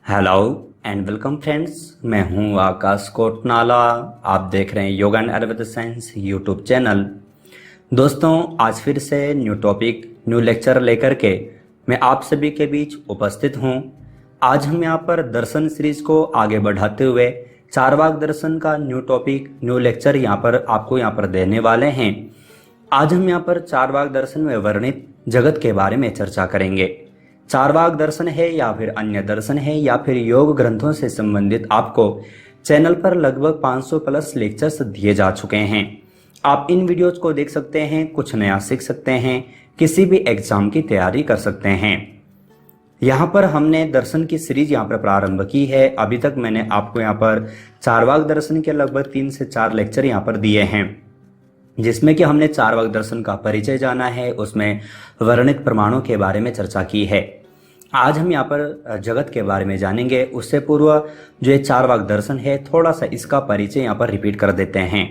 Hello and welcome friends, मैं हूं आकाश कोटनाला। आप देख रहे हैं yoga and Ayurveda science YouTube channel. दोस्तों, आज फिर से न्यू टॉपिक न्यू लेक्चर लेकर के मैं आप सभी के बीच उपस्थित हूं। आज हम यहां पर दर्शन सीरीज को आगे बढ़ाते हुए चारवाक दर्शन का न्यू टॉपिक न्यू लेक्चर आपको यहाँ पर देने वाले हैं। आज हम यहाँ पर चारवाक दर्शन में वर्णित जगत के बारे में चर्चा करेंगे। चारवाक दर्शन है या फिर अन्य दर्शन है या फिर योग ग्रंथों से संबंधित आपको चैनल पर लगभग 500 प्लस लेक्चर्स दिए जा चुके हैं। आप इन वीडियोज को देख सकते हैं, कुछ नया सीख सकते हैं, किसी भी एग्जाम की तैयारी कर सकते हैं। यहाँ पर हमने दर्शन की सीरीज यहाँ पर प्रारंभ की है। अभी तक मैंने आपको यहाँ पर चारवाक दर्शन के लगभग 3 से 4 लेक्चर यहाँ पर दिए हैं, जिसमें कि हमने चारवाक दर्शन का परिचय जाना है, उसमें वर्णित प्रमाणों के बारे में चर्चा की है। आज हम यहाँ पर जगत के बारे में जानेंगे। उससे पूर्व जो ये चारवाक दर्शन है, थोड़ा सा इसका परिचय यहाँ पर रिपीट कर देते हैं।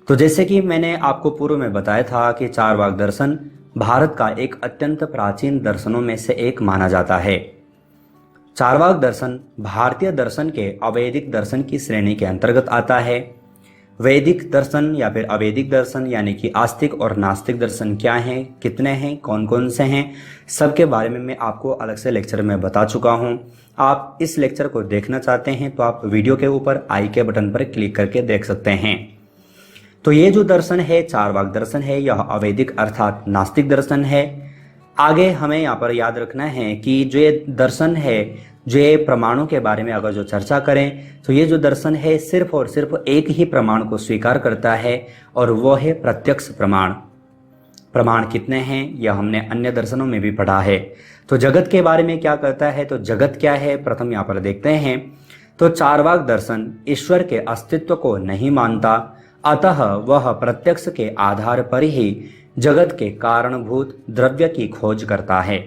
तो जैसे कि मैंने आपको पूर्व में बताया था कि चारवाक दर्शन भारत का एक अत्यंत प्राचीन दर्शनों में से एक माना जाता है। चारवाक दर्शन भारतीय दर्शन के अवैदिक दर्शन की श्रेणी के अंतर्गत आता है। वैदिक दर्शन या फिर अवैदिक दर्शन यानी कि आस्तिक और नास्तिक दर्शन क्या हैं, कितने हैं, कौन कौन से हैं, सबके बारे में मैं आपको अलग से लेक्चर में बता चुका हूं। आप इस लेक्चर को देखना चाहते हैं तो आप वीडियो के ऊपर आई के बटन पर क्लिक करके देख सकते हैं। तो ये जो दर्शन है चारवाक दर्शन है, यह अवैदिक अर्थात नास्तिक दर्शन है। आगे हमें यहाँ पर याद रखना है कि जो ये दर्शन है, जो ये प्रमाणों के बारे में अगर जो चर्चा करें तो ये जो दर्शन है सिर्फ और सिर्फ एक ही प्रमाण को स्वीकार करता है और वो है प्रत्यक्ष प्रमाण। प्रमाण कितने हैं यह हमने अन्य दर्शनों में भी पढ़ा है। तो जगत के बारे में क्या करता है, तो जगत क्या है प्रथम यहाँ पर देखते हैं। तो चारवाक दर्शन ईश्वर के अस्तित्व को नहीं मानता, अतः वह प्रत्यक्ष के आधार पर ही जगत के कारणभूत द्रव्य की खोज करता है।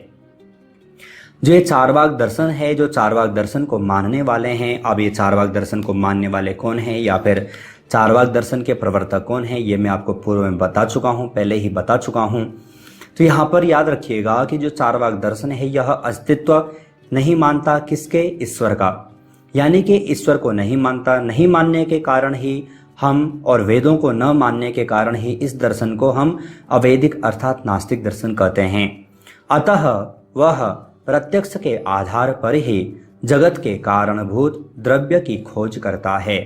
जो ये चारवाक दर्शन है, जो चारवाक दर्शन को मानने वाले हैं, अब ये चारवाक दर्शन को मानने वाले कौन हैं या फिर चारवाक दर्शन के प्रवर्तक कौन हैं, ये मैं आपको पूर्व में बता चुका हूँ, पहले ही बता चुका हूँ। तो यहाँ पर याद रखिएगा कि जो चारवाक दर्शन है यह अस्तित्व नहीं मानता किसके, ईश्वर का, यानी कि ईश्वर को नहीं मानता। नहीं मानने के कारण ही हम और वेदों को न मानने के कारण ही इस दर्शन को हम अवैदिक अर्थात नास्तिक दर्शन कहते हैं। अतः वह प्रत्यक्ष के आधार पर ही जगत के कारणभूत द्रव्य की खोज करता है।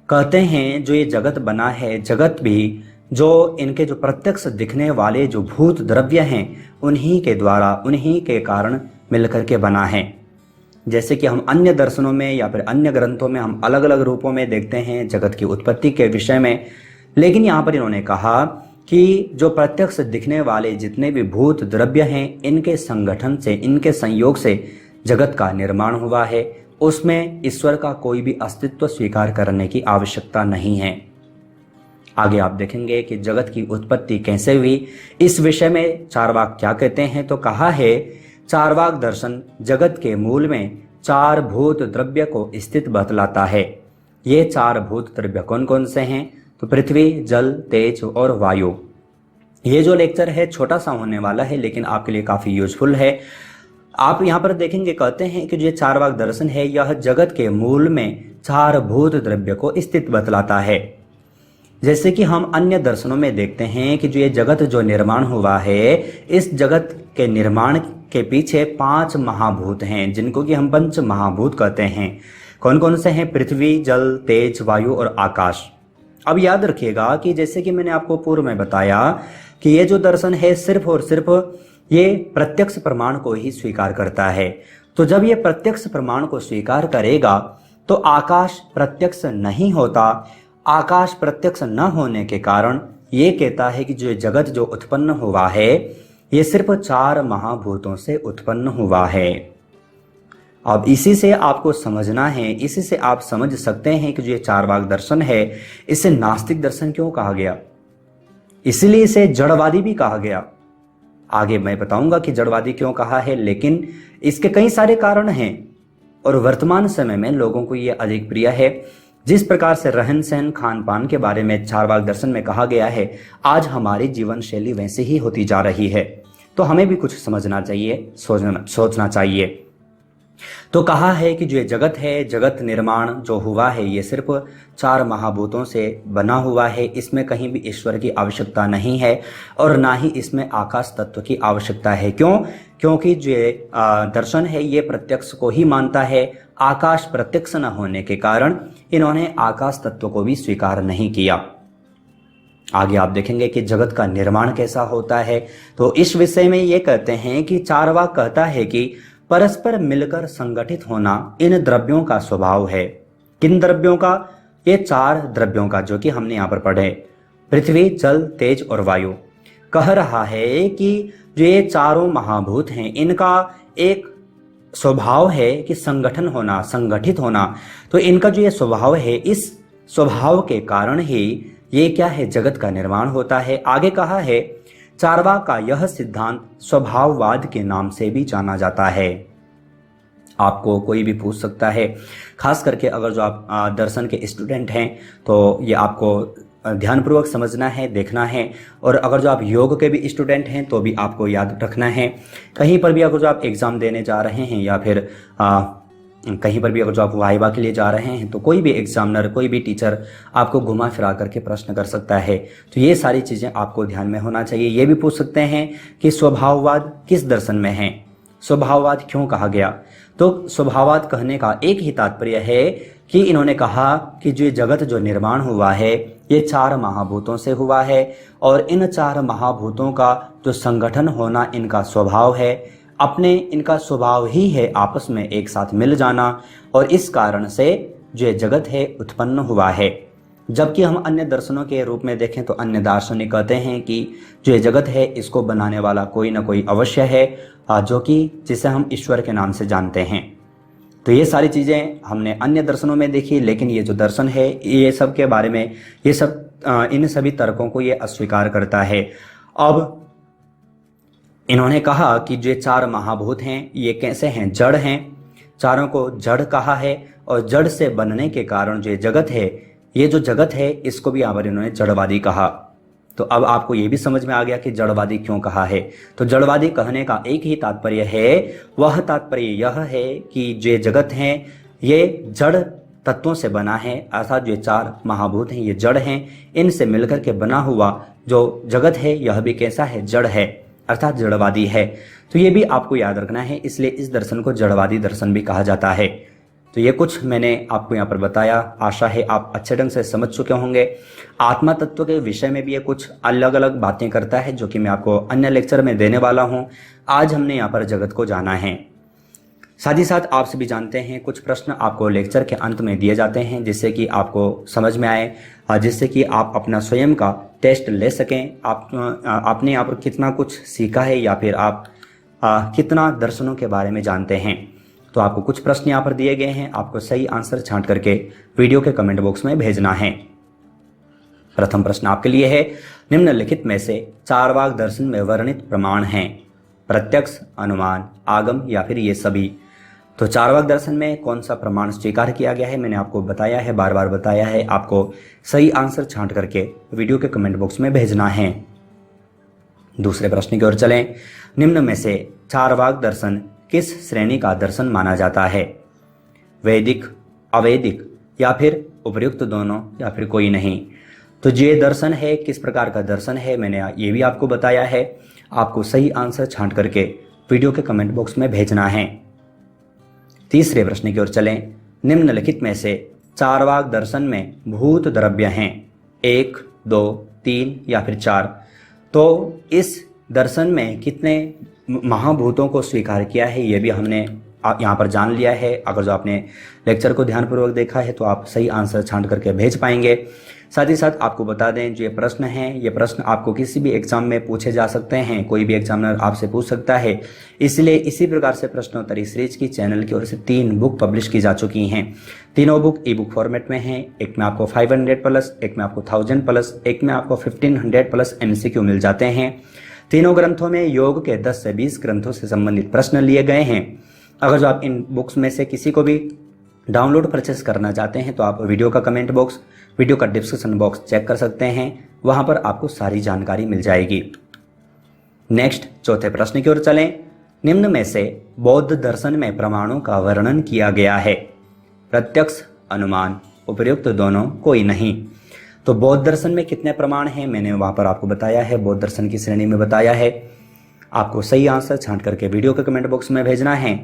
कहते हैं जो ये जगत बना है, जगत भी जो इनके जो प्रत्यक्ष दिखने वाले जो भूत द्रव्य हैं उन्हीं के द्वारा, उन्हीं के कारण मिलकर के बना है। जैसे कि हम अन्य दर्शनों में या फिर अन्य ग्रंथों में हम अलग अलग रूपों में देखते हैं जगत की उत्पत्ति के विषय में, लेकिन यहाँ पर इन्होंने कहा कि जो प्रत्यक्ष दिखने वाले जितने भी भूत द्रव्य हैं, इनके संगठन से, इनके संयोग से जगत का निर्माण हुआ है। उसमें ईश्वर का कोई भी अस्तित्व स्वीकार करने की आवश्यकता नहीं है। आगे आप देखेंगे कि जगत की उत्पत्ति कैसे हुई, इस विषय में चारवाक क्या कहते हैं। तो कहा है चारवाक दर्शन जगत के मूल में 4 भूत द्रव्य को स्थित बतलाता है। ये 4 भूत द्रव्य कौन कौन से हैं, तो पृथ्वी, जल, तेज और वायु। ये जो लेक्चर है छोटा सा होने वाला है लेकिन आपके लिए काफी यूजफुल है। आप यहाँ पर देखेंगे, कहते हैं कि जो चारवाक दर्शन है यह जगत के मूल में 4 भूत द्रव्य को स्थित बतलाता है। जैसे कि हम अन्य दर्शनों में देखते हैं कि जो ये जगत जो निर्माण हुआ है, इस जगत के निर्माण के पीछे 5 महाभूत हैं, जिनको कि हम पंच महाभूत कहते हैं। कौन कौन से हैं, पृथ्वी, जल, तेज, वायु और आकाश। अब याद रखिएगा कि जैसे कि मैंने आपको पूर्व में बताया कि ये जो दर्शन है सिर्फ और सिर्फ ये प्रत्यक्ष प्रमाण को ही स्वीकार करता है। तो जब ये प्रत्यक्ष प्रमाण को स्वीकार करेगा तो आकाश प्रत्यक्ष नहीं होता। आकाश प्रत्यक्ष न होने के कारण ये कहता है कि जो जगत जो उत्पन्न हुआ है ये सिर्फ 4 महाभूतों से उत्पन्न हुआ है। अब इसी से आपको समझना है, इसी से आप समझ सकते हैं कि जो ये चारवाक दर्शन है इसे नास्तिक दर्शन क्यों कहा गया, इसलिए इसे जड़वादी भी कहा गया। आगे मैं बताऊंगा कि जड़वादी क्यों कहा है, लेकिन इसके कई सारे कारण हैं और वर्तमान समय में लोगों को ये अधिक प्रिय है। जिस प्रकार से रहन सहन, खान पान के बारे में चारवाक दर्शन में कहा गया है, आज हमारी जीवन शैली वैसे ही होती जा रही है। तो हमें भी कुछ समझना चाहिए, सोचना चाहिए। तो कहा है कि जो ये जगत है, जगत निर्माण जो हुआ है ये सिर्फ 4 महाभूतों से बना हुआ है। इसमें कहीं भी ईश्वर की आवश्यकता नहीं है और ना ही इसमें आकाश तत्व की आवश्यकता है। क्यों? क्योंकि जो दर्शन है ये प्रत्यक्ष को ही मानता है। आकाश प्रत्यक्ष न होने के कारण इन्होंने आकाश तत्व को भी स्वीकार नहीं किया। आगे आप देखेंगे कि जगत का निर्माण कैसा होता है। तो इस विषय में ये कहते हैं कि चारवाक कहता है कि परस्पर मिलकर संगठित होना इन द्रव्यों का स्वभाव है। किन द्रव्यों का? ये 4 द्रव्यों का, जो कि हमने यहाँ पर पढ़े, पृथ्वी, जल, तेज और वायु। कह रहा है कि जो ये चारों महाभूत हैं इनका एक स्वभाव है कि संगठन होना, संगठित होना। तो इनका जो ये स्वभाव है, इस स्वभाव के कारण ही ये क्या है, जगत का निर्माण होता है। आगे कहा है चारवाक का यह सिद्धांत स्वभाववाद के नाम से भी जाना जाता है। आपको कोई भी पूछ सकता है, खास करके अगर जो आप दर्शन के स्टूडेंट हैं तो ये आपको ध्यानपूर्वक समझना है, देखना है। और अगर जो आप योग के भी स्टूडेंट हैं तो भी आपको याद रखना है। कहीं पर भी अगर जो आप एग्ज़ाम देने जा रहे हैं या फिर कहीं पर भी अगर जो आप वाइवा के लिए जा रहे हैं तो कोई भी एग्जामिनर, कोई भी टीचर आपको घुमा फिरा करके प्रश्न कर सकता है। तो ये सारी चीज़ें आपको ध्यान में होना चाहिए। ये भी पूछ सकते हैं कि स्वभाववाद किस दर्शन में है, स्वभाववाद क्यों कहा गया। तो स्वभाववाद कहने का एक ही तात्पर्य है कि इन्होंने कहा कि जो जगत जो निर्माण हुआ है ये 4 महाभूतों से हुआ है और इन 4 महाभूतों का जो संगठन होना इनका स्वभाव है। अपने इनका स्वभाव ही है आपस में एक साथ मिल जाना और इस कारण से जो जगत है उत्पन्न हुआ है। जबकि हम अन्य दर्शनों के रूप में देखें तो अन्य दार्शनिक कहते हैं कि जो ये जगत है इसको बनाने वाला कोई ना कोई अवश्य है, जो कि जिसे हम ईश्वर के नाम से जानते हैं। तो ये सारी चीज़ें हमने अन्य दर्शनों में देखी, लेकिन ये जो दर्शन है ये सब के बारे में, ये सब इन सभी तर्कों को ये अस्वीकार करता है। अब इन्होंने कहा कि जो 4 महाभूत हैं ये कैसे हैं, जड़ हैं। चारों को जड़ कहा है और जड़ से बनने के कारण जो जगत है, ये जो जगत है इसको भी यहाँ पर इन्होंने जड़वादी कहा। तो अब आपको ये भी समझ में आ गया कि जड़वादी क्यों कहा है। तो जड़वादी कहने का एक ही तात्पर्य है, वह तात्पर्य यह है कि जो जगत हैं ये जड़ तत्वों से बना है, अर्थात जो 4 महाभूत हैं ये जड़ हैं। इनसे मिलकर के बना हुआ जो जगत है यह भी कैसा है, जड़ है, अर्थात जड़वादी है। तो ये भी आपको याद रखना है, इसलिए इस दर्शन को जड़वादी दर्शन भी कहा जाता है। तो ये कुछ मैंने आपको यहाँ पर बताया, आशा है आप अच्छे ढंग से समझ चुके होंगे। आत्मा तत्व के विषय में भी ये कुछ अलग अलग बातें करता है जो कि मैं आपको अन्य लेक्चर में देने वाला हूँ। आज हमने यहाँ पर जगत को जाना है। साथ ही साथ आप सभी जानते हैं कुछ प्रश्न आपको लेक्चर के अंत में दिए जाते हैं जिससे कि आपको समझ में आए, जिससे कि आप अपना स्वयं का टेस्ट ले सकें। आपने यहाँ पर कितना कुछ सीखा है या फिर आप कितना दर्शनों के बारे में जानते हैं। तो आपको कुछ प्रश्न यहाँ पर दिए गए हैं, आपको सही आंसर छांट करके वीडियो के कमेंट बॉक्स में भेजना है। प्रथम प्रश्न आपके लिए है, निम्नलिखित में से चारवाक दर्शन में वर्णित प्रमाण हैं, प्रत्यक्ष, अनुमान, आगम या फिर ये सभी। तो चारवाक दर्शन में कौन सा प्रमाण स्वीकार किया गया है मैंने आपको बताया है, बार बार बताया है। आपको सही आंसर छांट करके वीडियो के कमेंट बॉक्स में भेजना है। दूसरे प्रश्न की ओर चलें, निम्न में से चारवाक दर्शन किस श्रेणी का दर्शन माना जाता है, वैदिक, अवैदिक या फिर उपर्युक्त दोनों या फिर कोई नहीं। तो ये दर्शन है किस प्रकार का दर्शन है मैंने ये भी आपको बताया है। आपको सही आंसर छांट करके वीडियो के कमेंट बॉक्स में भेजना है। तीसरे प्रश्न की ओर चलें, निम्नलिखित में से चारवाक दर्शन में भूत द्रव्य हैं, 1, 2, 3 या फिर 4। तो इस दर्शन में कितने महाभूतों को स्वीकार किया है ये भी हमने यहाँ पर जान लिया है। अगर जो आपने लेक्चर को ध्यानपूर्वक देखा है तो आप सही आंसर छांट करके भेज पाएंगे। साथ ही साथ आपको बता दें जो ये प्रश्न हैं ये प्रश्न आपको किसी भी एग्जाम में पूछे जा सकते हैं, कोई भी एग्जामिनर आपसे पूछ सकता है। इसलिए इसी प्रकार से प्रश्नोत्तरी सीरीज की चैनल की ओर से 3 बुक पब्लिश की जा चुकी हैं। तीनों बुक ई बुक फॉर्मेट में हैं। एक में आपको 500 प्लस, एक में आपको 1000 प्लस, एक में आपको 1500 प्लस MCQ मिल जाते हैं। तीनों ग्रंथों में योग के 10 से 20 ग्रंथों से संबंधित प्रश्न लिए गए हैं। अगर जो आप इन बुक्स में से किसी को भी डाउनलोड परचेस करना चाहते हैं तो आप वीडियो का कमेंट बॉक्स, वीडियो का डिस्क्रिप्शन बॉक्स चेक कर सकते हैं, वहां पर आपको सारी जानकारी मिल जाएगी। नेक्स्ट चौथे प्रश्न की ओर चलें, निम्न में से बौद्ध दर्शन में प्रमाणों का वर्णन किया गया है। प्रत्यक्ष, अनुमान, उपर्युक्त दोनों कोई नहीं। तो बौद्ध दर्शन में कितने प्रमाण हैं मैंने वहां पर आपको बताया है, बौद्ध दर्शन की श्रेणी में बताया है। आपको सही आंसर छांट करके वीडियो के कमेंट बॉक्स में भेजना है।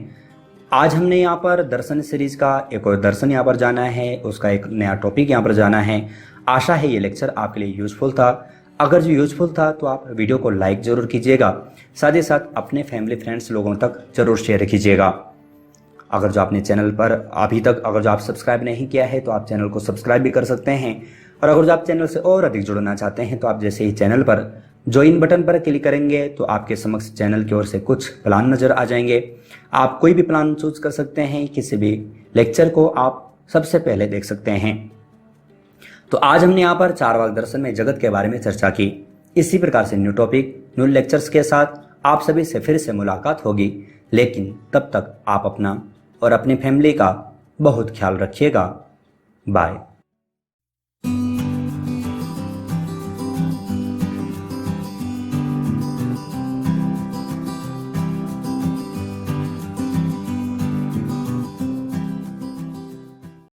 आज हमने यहाँ पर दर्शन सीरीज का एक और दर्शन यहाँ पर जाना है, उसका एक नया टॉपिक यहाँ पर जाना है। आशा है ये लेक्चर आपके लिए यूजफुल था। अगर जो यूजफुल था तो आप वीडियो को लाइक जरूर कीजिएगा, साथ ही साथ अपने फैमिली फ्रेंड्स लोगों तक जरूर शेयर कीजिएगा। अगर जो आपने चैनल पर अभी तक अगर जो आप सब्सक्राइब नहीं किया है तो आप चैनल को सब्सक्राइब भी कर सकते हैं। और अगर जो आप चैनल से और अधिक जुड़ना चाहते हैं तो आप जैसे ही चैनल पर ज्वाइन बटन पर क्लिक करेंगे तो आपके समक्ष चैनल की ओर से कुछ प्लान नजर आ जाएंगे। आप कोई भी प्लान चूज कर सकते हैं, किसी भी लेक्चर को आप सबसे पहले देख सकते हैं। तो आज हमने यहाँ पर चारवाक दर्शन में जगत के बारे में चर्चा की। इसी प्रकार से न्यू टॉपिक, न्यू लेक्चर्स के साथ आप सभी से फिर से मुलाकात होगी, लेकिन तब तक आप अपना और अपनी फैमिली का बहुत ख्याल रखिएगा। बाय।